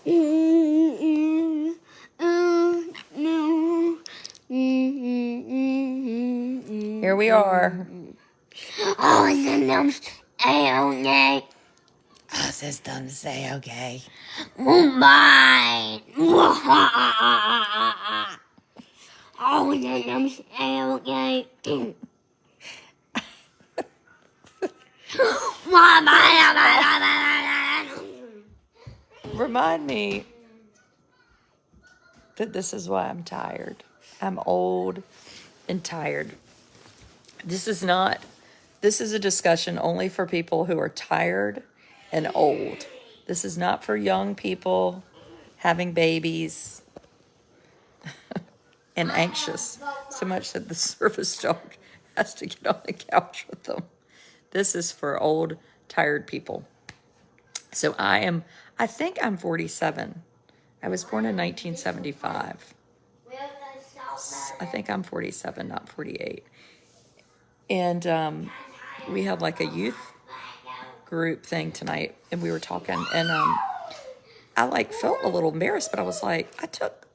Here we are. Oh, okay. Our system say okay. Bye. Oh, okay. Remind me that this is why I'm tired. I'm old and tired. This is a discussion only for people who are tired and old. This is not for young people having babies and anxious so much that the service dog has to get on the couch with them. This is for old, tired people. So I think I'm 47. I was born in 1975. I think I'm 47, not 48. And we had like a youth group thing tonight, and we were talking, and I like felt a little embarrassed, but I was like, I took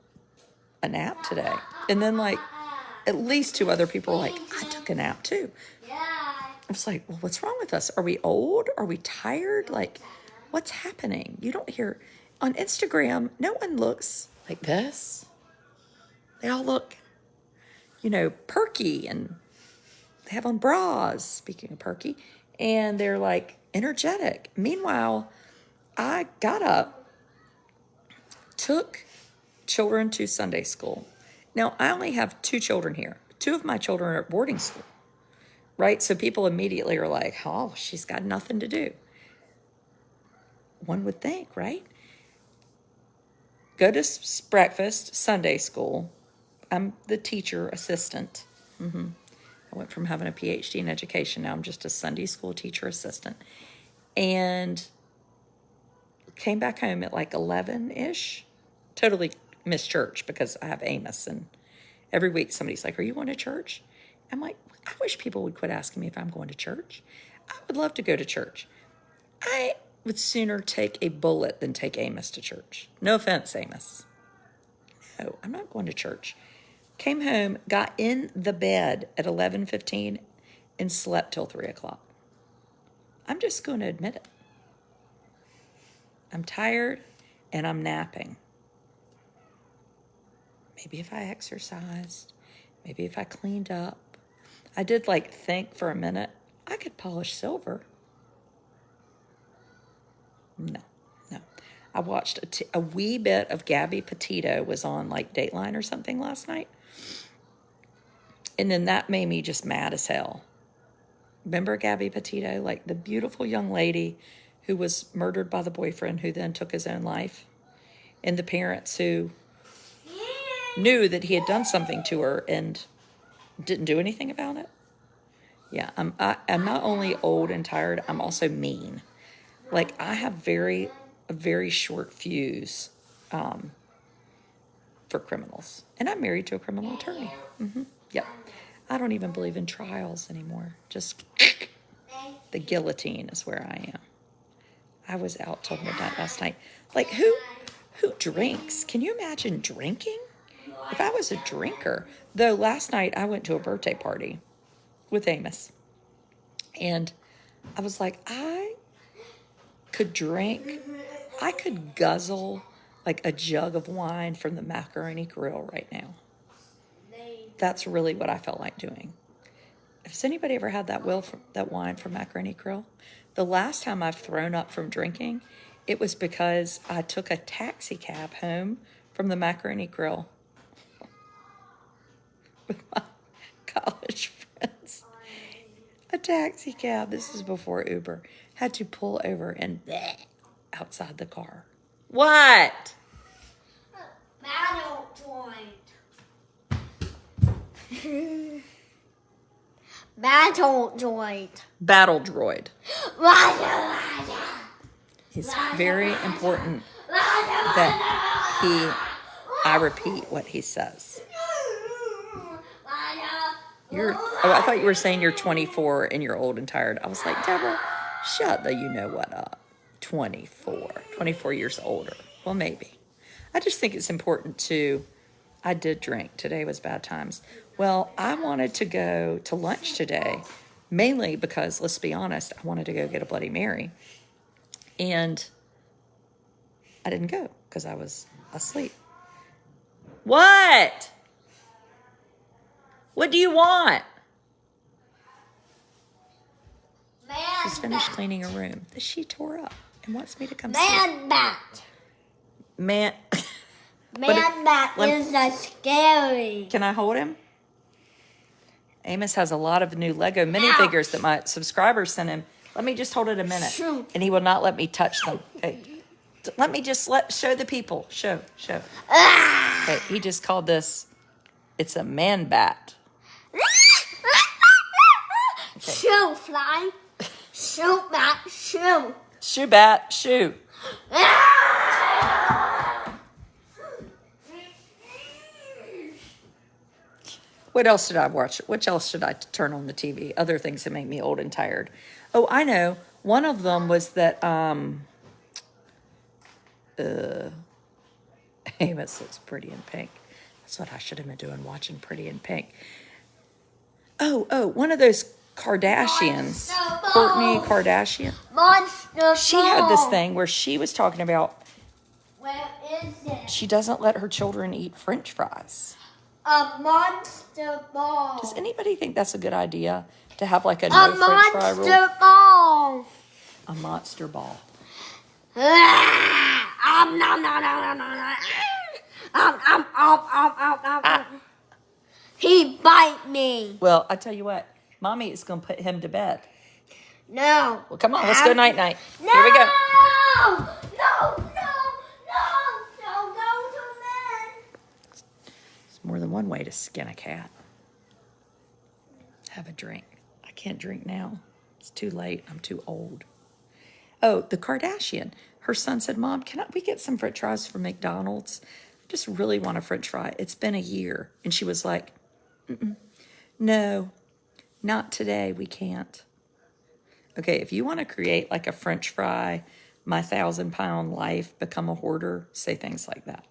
a nap today. And then like at least two other people were like, I took a nap too. I was like, well, what's wrong with us? Are we old? Are we tired? Like, what's happening? You don't hear on Instagram, no one looks like this. They all look, perky, and they have on bras, speaking of perky, and they're like energetic. Meanwhile, I got up, took children to Sunday school. Now, I only have 2 children here. 2 of my children are at boarding school, right? So people immediately are like, oh, she's got nothing to do. One would think, right? Go to breakfast, Sunday school. I'm the teacher assistant. I went from having a PhD in education. Now I'm just a Sunday school teacher assistant. And came back home at like 11-ish. Totally missed church because I have Amos. And every week somebody's like, are you going to church? I'm like, I wish people would quit asking me if I'm going to church. I would love to go to church. I would sooner take a bullet than take Amos to church. No offense, Amos. No, I'm not going to church. Came home, got in the bed at 11:15 and slept till 3 o'clock. I'm just going to admit it. I'm tired and I'm napping. Maybe if I exercised, maybe if I cleaned up. I did think for a minute, I could polish silver. No. I watched a wee bit of Gabby Petito was on Dateline or something last night. And then that made me just mad as hell. Remember Gabby Petito, the beautiful young lady who was murdered by the boyfriend who then took his own life? And the parents who knew that he had done something to her and didn't do anything about it? Yeah, I'm not only old and tired, I'm also mean. I have a very short fuse for criminals. And I'm married to a criminal attorney. Yep. I don't even believe in trials anymore. Just the guillotine is where I am. I was out till midnight last night. Who drinks? Can you imagine drinking? If I was a drinker, though last night I went to a birthday party with Amos. And I was like, I could drink. I could guzzle a jug of wine from the macaroni grill right now. That's really what I felt like doing. Has anybody ever had that wine from Macaroni Grill? The last time I've thrown up from drinking, it was because I took a taxi cab home from the Macaroni Grill with my college friends. A taxi cab, this is before Uber, had to pull over and outside the car. What? Battle droid. Battle droid. Battle droid. It's very important that I repeat what he says. I thought you were saying you're 24 and you're old and tired. I was like, Deborah, shut the you know what up. 24 years older. Well, maybe. I just think it's important to, I did drink. Today was bad times. Well, I wanted to go to lunch today, mainly because, let's be honest, I wanted to go get a Bloody Mary. And I didn't go because I was asleep. What? What do you want? She's finished cleaning her room. She tore up and wants me to come see her. Man bat. Man. Man bat is scary. Can I hold him? Amos has a lot of new Lego minifigures that my subscribers sent him. Let me just hold it a minute. And he will not let me touch them. Okay. Let me just show the people. Show. Okay, he just called this, it's a man bat. Okay. Shoo, fly. Shoo, bat, shoo. Shoe bat, shoe. What else did I watch? What else should I turn on the TV? Other things that make me old and tired. Oh, I know. One of them was that Amos looks pretty in pink. That's what I should have been doing, watching Pretty in Pink. Oh, one of those Kardashians, Kourtney Kardashian. Monster She had this thing where she was talking about Where is it? she doesn't let her children eat French fries. A monster ball. Does anybody think that's a good idea to have like a no French fry rule? Monster ball. A monster ball. Nom, nom, nom, nom, nom, nom. He bite me. Well, I tell you what, Mommy is going to put him to bed. No. Well, come on, let's go night-night. No. Here we go. No, go to bed. There's more than one way to skin a cat. Have a drink. I can't drink now. It's too late. I'm too old. Oh, the Kardashian. Her son said, Mom, can we get some French fries from McDonald's? I just really want a French fry. It's been a year. And she was like, no, not today. We can't. Okay, if you want to create like a French fry, my 1,000-pound life, become a hoarder, say things like that.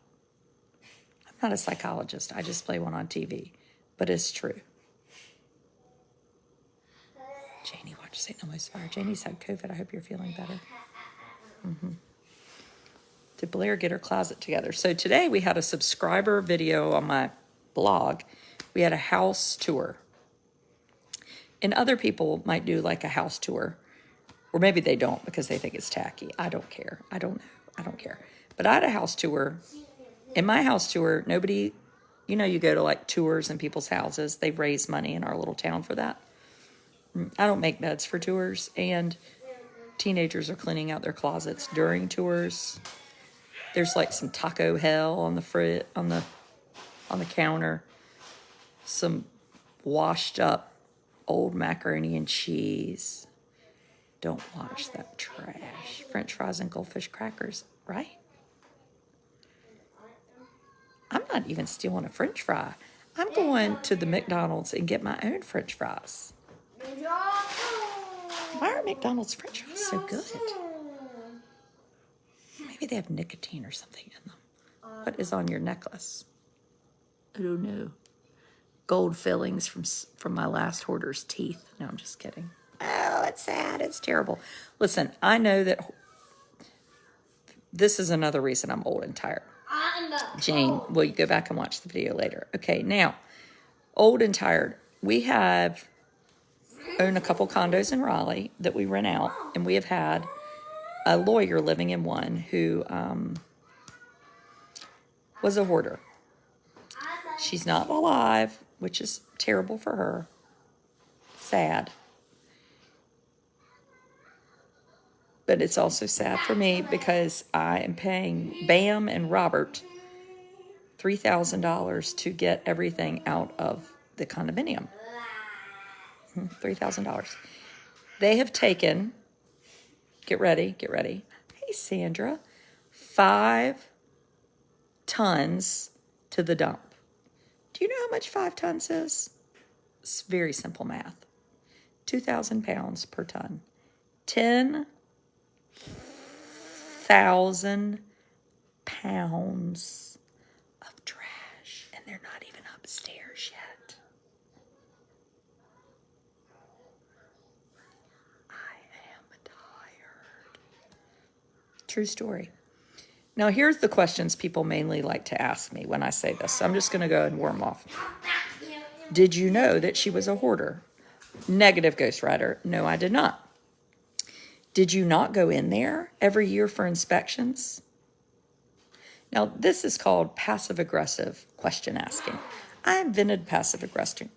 I'm not a psychologist. I just play one on TV. But it's true. Janie, watch St. Elmo's Fire. Janie's had COVID. I hope you're feeling better. Did Blair get her closet together? So today we had a subscriber video on my blog. We had a house tour. And other people might do like a house tour. Or maybe they don't because they think it's tacky. I don't care. I don't know. I don't care. But I had a house tour. In my house tour, nobody, you know, you go to like tours in people's houses. They raise money in our little town for that. I don't make beds for tours. And teenagers are cleaning out their closets during tours. There's like some taco hell on the on the counter. Some washed up old macaroni and cheese. Don't watch that trash. French fries and goldfish crackers, right? I'm not even stealing a French fry. I'm going to the McDonald's and get my own French fries. Why are McDonald's French fries so good? Maybe they have nicotine or something in them. What is on your necklace? I don't know. Gold fillings from my last hoarder's teeth. No, I'm just kidding. Oh, it's sad. It's terrible. Listen, I know that this is another reason I'm old and tired. Jane, will you go back and watch the video later? Okay, now, old and tired. We have owned a couple condos in Raleigh that we rent out, and we have had a lawyer living in one who was a hoarder. She's not alive, which is terrible for her. Sad. But it's also sad for me because I am paying Bam and Robert $3,000 to get everything out of the condominium. $3,000. They have taken, get ready. Hey, Sandra, 5 tons to the dump. Do you know how much 5 tons is? It's very simple math. 2,000 pounds per ton. 10,000 pounds of trash, and they're not even upstairs yet. I am tired. True story. Now, here's the questions people mainly like to ask me when I say this. So I'm just going to go and warm off. Did you know that she was a hoarder? Negative, ghostwriter. No, I did not. Did you not go in there every year for inspections? Now, this is called passive-aggressive question asking. I invented passive-aggressive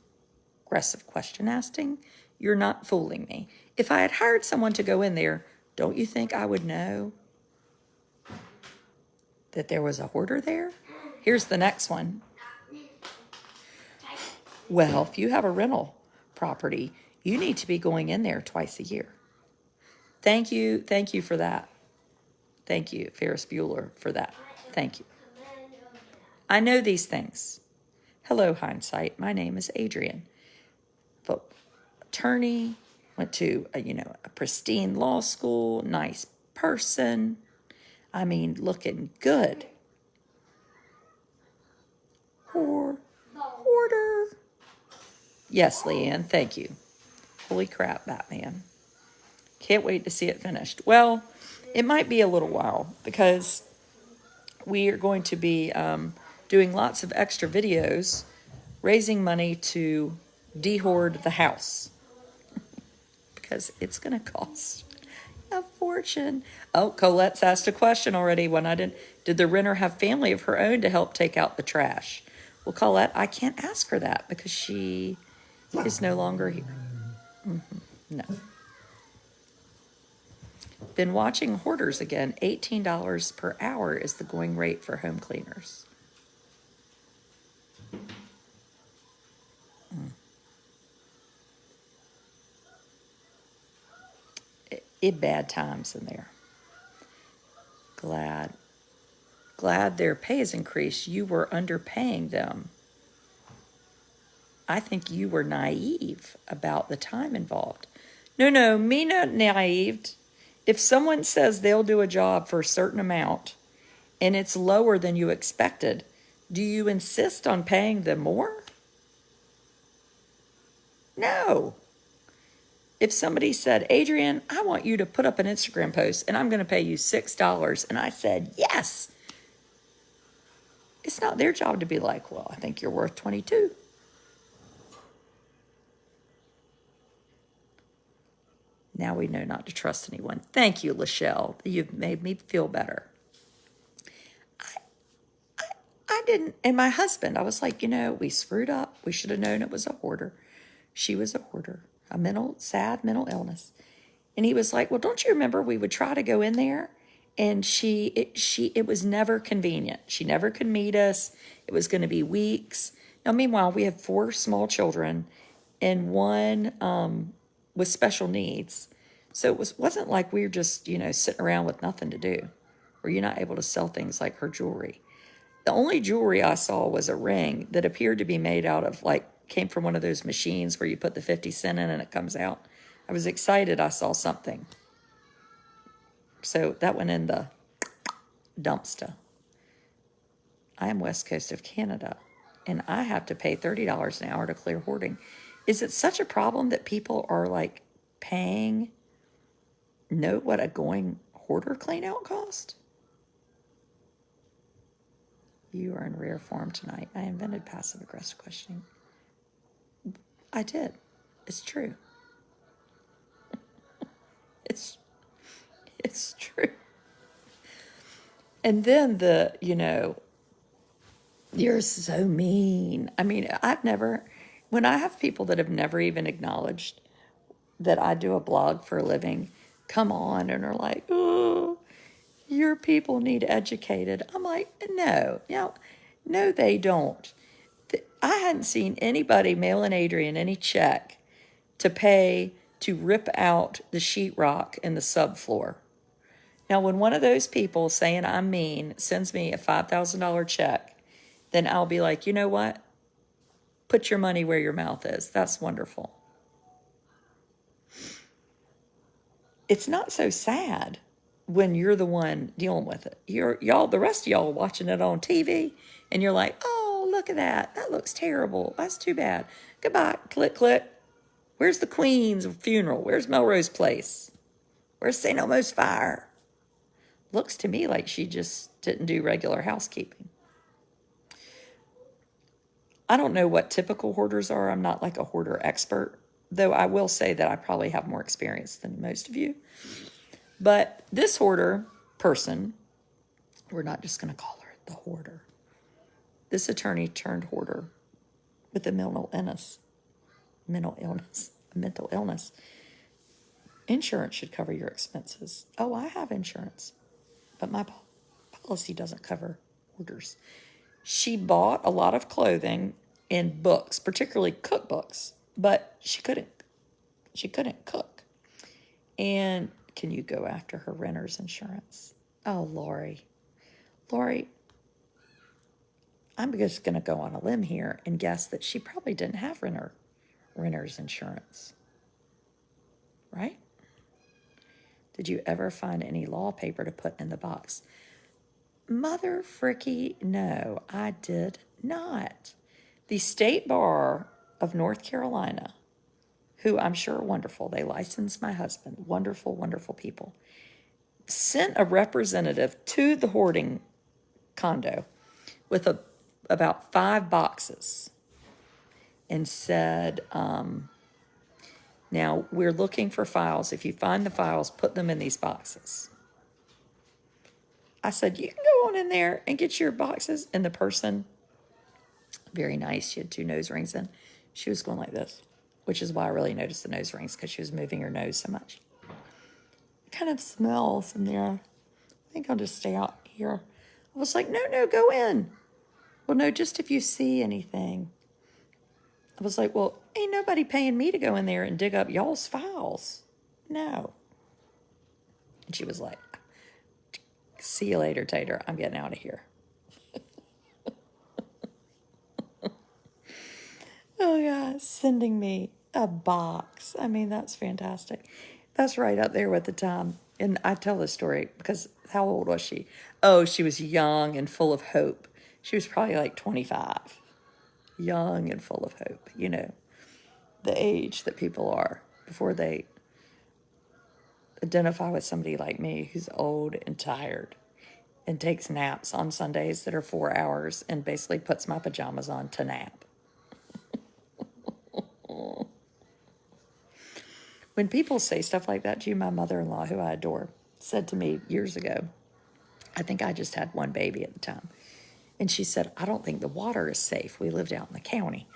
question asking. You're not fooling me. If I had hired someone to go in there, don't you think I would know that there was a hoarder there? Here's the next one. Well, if you have a rental property, you need to be going in there twice a year. Thank you for that. Thank you, Ferris Bueller, for that. Thank you. I know these things. Hello, hindsight. My name is Adrian. Attorney, went to a pristine law school, nice person. I mean, looking good. Hoarder. Yes, Leanne, thank you. Holy crap, Batman. Can't wait to see it finished. Well, it might be a little while because we are going to be doing lots of extra videos raising money to de-hoard the house because it's going to cost a fortune. Oh, Colette's asked a question already. Did the renter have family of her own to help take out the trash? Well, Colette, I can't ask her that because she is no longer here. No. Been watching Hoarders again. $18 per hour is the going rate for home cleaners. It bad times in there. Glad their pay has increased. You were underpaying them. I think you were naive about the time involved. No, me not naive. If someone says they'll do a job for a certain amount and it's lower than you expected, do you insist on paying them more? No. If somebody said, Adrian, I want you to put up an Instagram post and I'm going to pay you $6, and I said, yes, it's not their job to be like, well, I think you're worth 22. Now we know not to trust anyone. Thank you, Lachelle. You've made me feel better. I didn't, and my husband, I was like, we screwed up. We should have known it was a hoarder. She was a hoarder, sad mental illness. And he was like, well, don't you remember we would try to go in there? And it was never convenient. She never could meet us. It was going to be weeks. Now, meanwhile, we have 4 small children and one with special needs. So it wasn't like we were just, sitting around with nothing to do. Or you're not able to sell things like her jewelry. The only jewelry I saw was a ring that appeared to be made out of, came from one of those machines where you put the 50 cent in and it comes out. I was excited I saw something. So that went in the dumpster. I am west coast of Canada, and I have to pay $30 an hour to clear hoarding. Is it such a problem that people are, paying? Know what a going hoarder clean out cost? You are in rare form tonight. I invented passive-aggressive questioning. I did. It's true. It's true. And then you're so mean. I mean, when I have people that have never even acknowledged that I do a blog for a living, come on and are like, oh, your people need educated. I'm like, no, they don't. I hadn't seen anybody mailing Adrian any check to pay to rip out the sheetrock in the subfloor. Now, when one of those people saying I'm mean sends me a $5,000 check, then I'll be like, you know what? Put your money where your mouth is. That's wonderful. It's not so sad. when you're the one dealing with it. The rest of y'all are watching it on TV, and you're like, oh, look at that. That looks terrible. That's too bad. Goodbye. Click, click. Where's the Queen's funeral? Where's Melrose Place? Where's St. Elmo's fire? Looks to me like she just didn't do regular housekeeping. I don't know what typical hoarders are. I'm not like a hoarder expert, though I will say that I probably have more experience than most of you. But this hoarder person, we're not just going to call her the hoarder. This attorney turned hoarder with a mental illness. Insurance should cover your expenses. Oh, I have insurance, but my policy doesn't cover hoarders. She bought a lot of clothing and books, particularly cookbooks, but she couldn't cook. And can you go after her renter's insurance? Oh, Lori, I'm just going to go on a limb here and guess that she probably didn't have renter's insurance, right? Did you ever find any law paper to put in the box? Mother fricky, no, I did not. The State Bar of North Carolina, who I'm sure are wonderful, they licensed my husband, wonderful, wonderful people, sent a representative to the hoarding condo with about 5 boxes and said, now we're looking for files. If you find the files, put them in these boxes. I said, you can go on in there and get your boxes. And the person, very nice, she had 2 nose rings in. She was going like this, which is why I really noticed the nose rings, because she was moving her nose so much. It kind of smells in there. I think I'll just stay out here. I was like, no, go in. Well, no, just if you see anything. I was like, well, ain't nobody paying me to go in there and dig up y'all's files. No. And she was like, see you later, Tater. I'm getting out of here. Oh, yeah, sending me a box. I mean, that's fantastic. That's right up there with the time. And I tell this story because how old was she? Oh, she was young and full of hope. She was probably like 25. Young and full of hope, you know, the age that people are before they identify with somebody like me who's old and tired and takes naps on Sundays that are 4 hours and basically puts my pajamas on to nap. When people say stuff like that to you, my mother-in-law, who I adore, said to me years ago, I think I just had 1 baby at the time, and she said, I don't think the water is safe. We lived out in the county.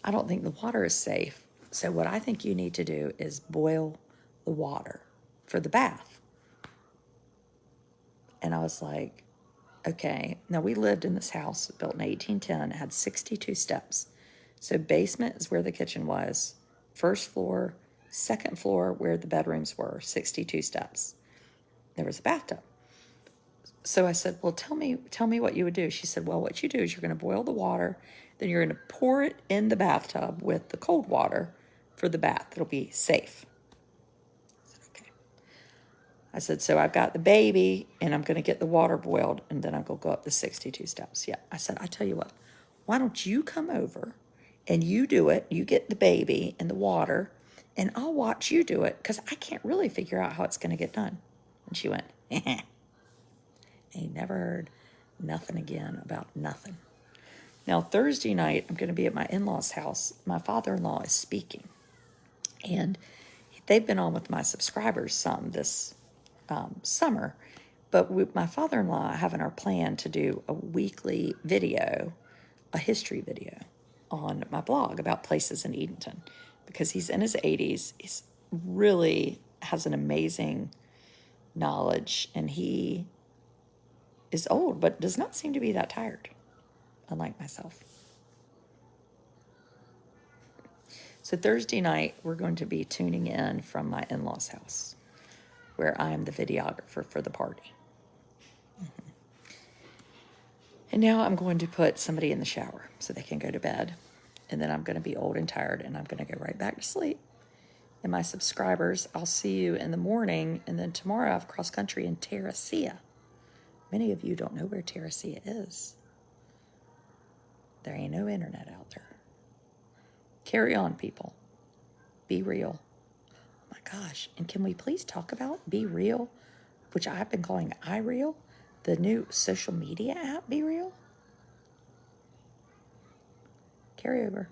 I don't think the water is safe. So what I think you need to do is boil the water for the bath. And I was like, okay. Now, we lived in this house built in 1810. It had 62 steps. So basement is where the kitchen was. First floor, second floor where the bedrooms were, 62 steps. There was a bathtub. So I said, well, tell me what you would do. She said, well, what you do is you're going to boil the water, then you're going to pour it in the bathtub with the cold water for the bath. It'll be safe. I said, okay. I said, so I've got the baby, and I'm going to get the water boiled, and then I'm going to go up the 62 steps. Yeah. I said, I tell you what, why don't you come over, and you do it. You get the baby and the water, and I'll watch you do it, because I can't really figure out how it's going to get done. And she went, Ain't never heard nothing again about nothing. Now, Thursday night, I'm going to be at my in-laws' house. My father-in-law is speaking. And they've been on with my subscribers some this summer. But with my father-in-law having our plan to do a weekly video, a history video, on my blog about places in Edenton. Because he's in his 80s. He's really has an amazing knowledge. And he is old, but does not seem to be that tired, unlike myself. So Thursday night, we're going to be tuning in from my in-laws' house, where I am the videographer for the party. Mm-hmm. And now I'm going to put somebody in the shower so they can go to bed. And then I'm going to be old and tired, and I'm going to go right back to sleep. and my subscribers, I'll see you in the morning, and then tomorrow I have cross country in Terracea. Many of you don't know where Terracea is. There ain't no internet out there. Carry on, people. Be real. Oh my gosh. And can we please talk about Be Real, which I've been calling iReal, the new social media app, Be Real? Carry over.